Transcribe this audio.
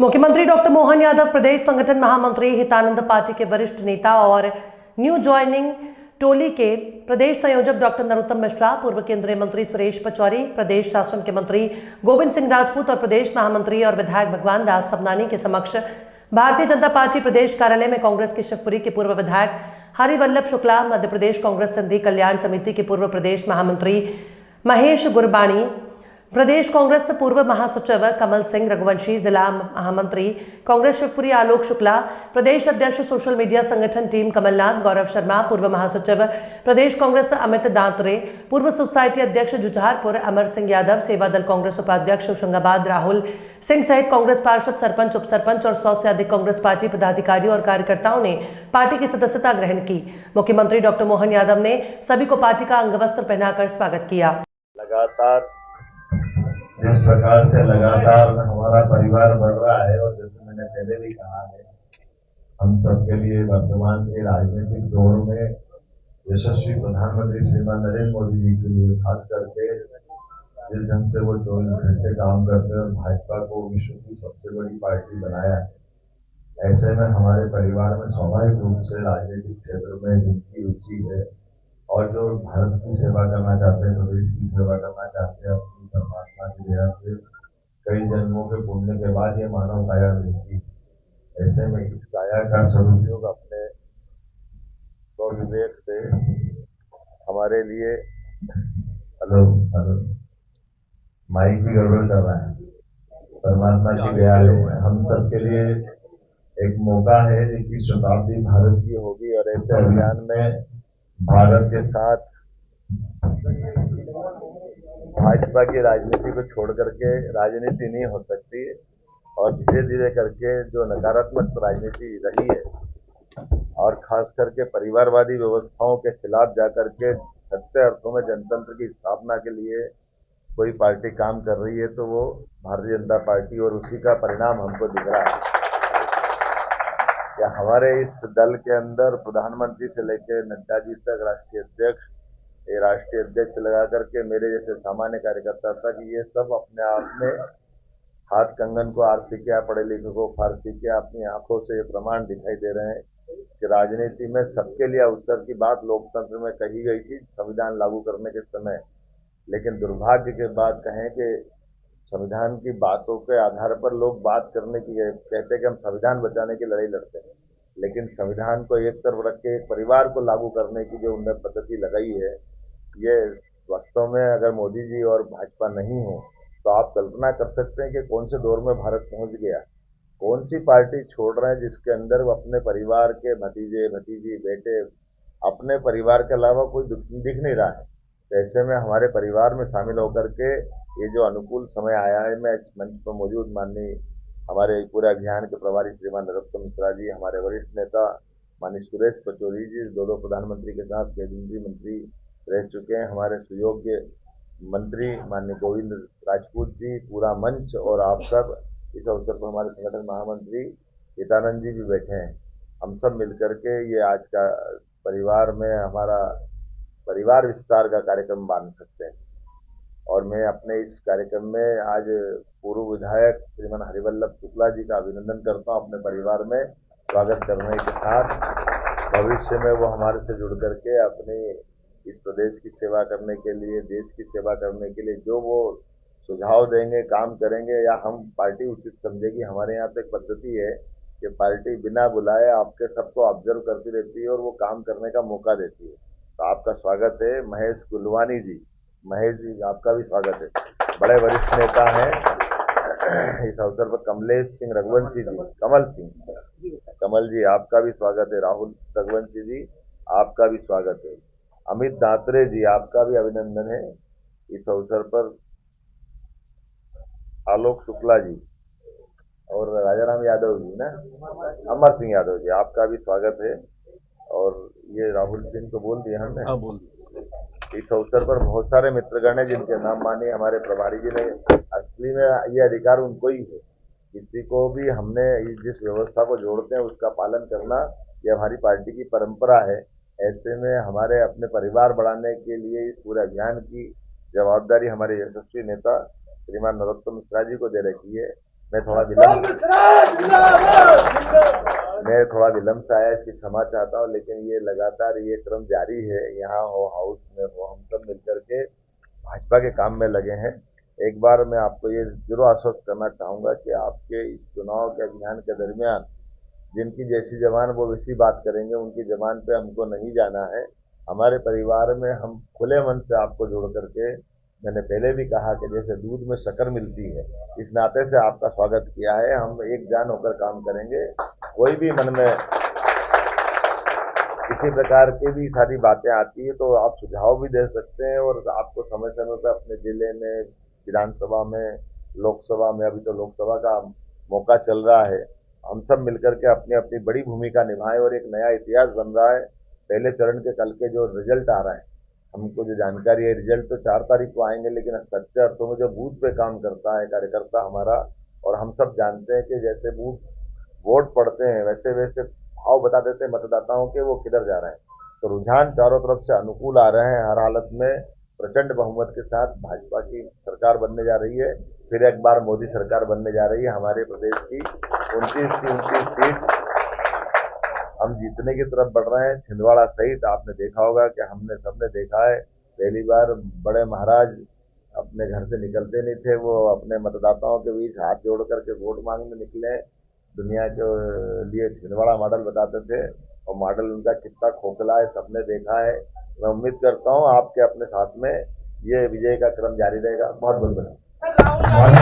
मुख्यमंत्री डॉक्टर मोहन यादव, प्रदेश संगठन महामंत्री, हितानंद पार्टी के वरिष्ठ नेता और न्यू ज्वाइनिंग टोली के प्रदेश संयोजक डॉक्टर नरोत्तम मिश्रा, पूर्व केंद्रीय मंत्री सुरेश पचौरी, प्रदेश शासन के मंत्री गोविंद सिंह राजपूत और प्रदेश महामंत्री और विधायक भगवान दास सबनानी के समक्ष भारतीय जनता पार्टी प्रदेश कार्यालय में कांग्रेस के शिवपुरी के पूर्व विधायक हरिवल्लभ शुक्ला, मध्य प्रदेश कांग्रेस सिंधी कल्याण समिति के पूर्व प्रदेश महामंत्री महेश गुरबाणी, प्रदेश कांग्रेस पूर्व महासचिव कमल सिंह रघुवंशी, जिला महामंत्री कांग्रेस शिवपुरी आलोक शुक्ला, प्रदेश अध्यक्ष सोशल मीडिया संगठन टीम कमलनाथ गौरव शर्मा, पूर्व महासचिव प्रदेश कांग्रेस अमित दांतरे, पूर्व सोसाइटी अध्यक्ष जुझारपुर अमर सिंह यादव, सेवा दल कांग्रेस उपाध्यक्ष होशंगाबाद राहुल सिंह सहित कांग्रेस पार्षद, सरपंच, उप सरपंच और 100 से अधिक कांग्रेस पार्टी पदाधिकारियों और कार्यकर्ताओं ने पार्टी की सदस्यता ग्रहण की। मुख्यमंत्री डॉक्टर मोहन यादव ने सभी को पार्टी का अंगवस्त्र पहनाकर स्वागत किया। लगातार जिस प्रकार से लगातार हमारा परिवार बढ़ रहा है और जैसे मैंने पहले भी कहा है, हम सबके लिए वर्तमान के राजनीतिक दौर में यशस्वी प्रधानमंत्री श्रीमान नरेंद्र मोदी जी के लिए खास करके जिस ढंग से वो 24 घंटे काम करते हैं और भाजपा को विश्व की सबसे बड़ी पार्टी बनाया है, ऐसे में हमारे परिवार में स्वाभाविक रूप से राजनीतिक क्षेत्र में जिनकी रुचि है और जो भारत की सेवा करना चाहते हैं, प्रदेश की सेवा करना चाहते हैं, अपनी परमात्मा की दया से कई जन्मों के पुण्य के बाद ये मानव काया मिलती। ऐसे में इस काया का सदुपयोग अपने विवेक से हमारे लिए हेलो माइक भी गड़बड़ कर रहा है। परमात्मा की दया है, हम सबके लिए एक मौका है। 21 शताब्दी भारत की होगी और ऐसे अभियान में भारत के साथ भाजपा की राजनीति को छोड़ करके राजनीति नहीं हो सकती और धीरे धीरे करके जो नकारात्मक राजनीति रही है और खास करके परिवारवादी व्यवस्थाओं के खिलाफ जाकर के सच्चे अर्थों में जनतंत्र की स्थापना के लिए कोई पार्टी काम कर रही है तो वो भारतीय जनता पार्टी, और उसी का परिणाम हमको दिख रहा है। या हमारे इस दल के अंदर प्रधानमंत्री से लेकर नड्डा जी तक राष्ट्रीय अध्यक्ष लगा करके मेरे जैसे सामान्य कार्यकर्ता तक, ये सब अपने आप में हाथ कंगन को आरती किया, पढ़े लिखे को फारसी किया, अपनी आंखों से ये प्रमाण दिखाई दे रहे हैं कि राजनीति में सबके लिए अवसर की बात लोकतंत्र में कही गई थी संविधान लागू करने के समय, लेकिन दुर्भाग्य के बाद कहें कि संविधान की बातों के आधार पर लोग बात करने की कहते हैं कि हम संविधान बचाने की लड़ाई लड़ते हैं, लेकिन संविधान को एक तरफ रख के एक परिवार को लागू करने की जो उन्होंने पद्धति लगाई है, ये वास्तव में अगर मोदी जी और भाजपा नहीं हो तो आप कल्पना कर सकते हैं कि कौन से दौर में भारत पहुंच गया। कौन सी पार्टी छोड़ रहे हैं जिसके अंदर वो अपने परिवार के भतीजे भतीजी बेटे अपने परिवार के अलावा कोई दिख नहीं रहा है। तो ऐसे में हमारे परिवार में शामिल होकर के ये जो अनुकूल समय आया है, मैं इस मंच पर मौजूद माननीय हमारे पूरे अभियान के प्रभारी श्रीमान नरोत्तम मिश्रा जी, हमारे वरिष्ठ नेता माननीय सुरेश पचौरी जी, दो प्रधानमंत्री के साथ केंद्रीय मंत्री रह चुके हैं, हमारे सुयोग्य मंत्री माननीय गोविंद राजपूत जी, पूरा मंच और आप सब, इस अवसर पर हमारे संगठन महामंत्री हितानंद जी भी बैठे हैं। हम सब मिलकर के ये आज का परिवार में हमारा परिवार विस्तार का कार्यक्रम मान सकते हैं। और मैं अपने इस कार्यक्रम में आज पूर्व विधायक श्रीमान हरिवल्लभ शुक्ला जी का अभिनंदन करता हूं, अपने परिवार में स्वागत करने के साथ भविष्य में वो हमारे से जुड़ करके अपने इस प्रदेश की सेवा करने के लिए, देश की सेवा करने के लिए जो वो सुझाव देंगे, काम करेंगे या हम पार्टी उचित समझेगी। हमारे यहाँ तो एक पद्धति है कि पार्टी बिना बुलाए आपके सबको ऑब्जर्व करती रहती है और वो काम करने का मौका देती है। तो आपका स्वागत है। महेश गुलवानी जी, महेश जी आपका भी स्वागत है, बड़े वरिष्ठ नेता हैं। इस अवसर पर कमलेश सिंह रघुवंशी जी, कमल जी आपका भी स्वागत है। राहुल रघुवंशी जी आपका भी स्वागत है। अमित दांतरे जी आपका भी अभिनंदन है। इस अवसर पर आलोक शुक्ला जी और राजाराम यादव जी ना, अमर सिंह यादव जी आपका भी स्वागत है। और ये राहुल सिंह को बोल दिया हमने, बोल दिया। इस अवसर पर बहुत सारे मित्रगण हैं जिनके नाम मानिए हमारे प्रभारी जी ने, असली में ये अधिकार उनको ही है। किसी को भी हमने जिस व्यवस्था को जोड़ते हैं उसका पालन करना, ये हमारी पार्टी की परंपरा है। ऐसे में हमारे अपने परिवार बढ़ाने के लिए इस पूरे अभियान की जवाबदारी हमारे यशस्वी नेता श्रीमान नरोत्तम मिश्रा जी को दे रखी है। मैं थोड़ा विलम्ब से आया, इसकी क्षमा चाहता हूं, लेकिन ये लगातार ये क्रम जारी है। यहाँ हो, हाउस में हो, हम सब मिलकर के भाजपा के काम में लगे हैं। एक बार मैं आपको ये जरूर आश्वस्त करना चाहूंगा कि आपके इस चुनाव के अभियान के दरमियान जिनकी जैसी जबान वो वैसी बात करेंगे, उनकी जबान पे हमको नहीं जाना है। हमारे परिवार में हम खुले मन से आपको जोड़ करके, मैंने पहले भी कहा कि जैसे दूध में शक्कर मिलती है, इस नाते से आपका स्वागत किया है। हम एक जान होकर काम करेंगे। कोई भी मन में किसी प्रकार की भी सारी बातें आती है तो आप सुझाव भी दे सकते हैं, और आपको समय समय पर अपने जिले में, विधानसभा में, लोकसभा में, अभी तो लोकसभा का मौका चल रहा है, हम सब मिलकर के अपनी अपनी बड़ी भूमिका निभाएं और एक नया इतिहास बन रहा है। पहले चरण के कल के जो रिजल्ट आ रहा है, हमको जो जानकारी है, रिजल्ट तो 4 तारीख को आएंगे, लेकिन सच्चे अर्थों में जो बूथ पे काम करता है कार्यकर्ता हमारा, और हम सब जानते हैं कि जैसे बूथ वोट पड़ते हैं वैसे वैसे भाव बता देते हैं मतदाताओं के वो किधर जा रहे हैं। तो रुझान चारों तरफ से अनुकूल आ रहे हैं। हर हालत में प्रचंड बहुमत के साथ भाजपा की सरकार बनने जा रही है। फिर एक बार मोदी सरकार बनने जा रही है। हमारे प्रदेश की 29 सीट हम जीतने की तरफ बढ़ रहे हैं। छिंदवाड़ा सहित आपने देखा होगा कि हमने सबने देखा है, पहली बार बड़े महाराज अपने घर से निकलते नहीं थे, वो अपने मतदाताओं के बीच हाथ जोड़ करके वोट मांगने निकले। दुनिया के लिए छिंदवाड़ा मॉडल बताते थे, और मॉडल उनका कितना खोखला है सबने देखा है। मैं उम्मीद करता हूं आपके अपने साथ में ये विजय का क्रम जारी रहेगा। बहुत बहुत धन्यवाद।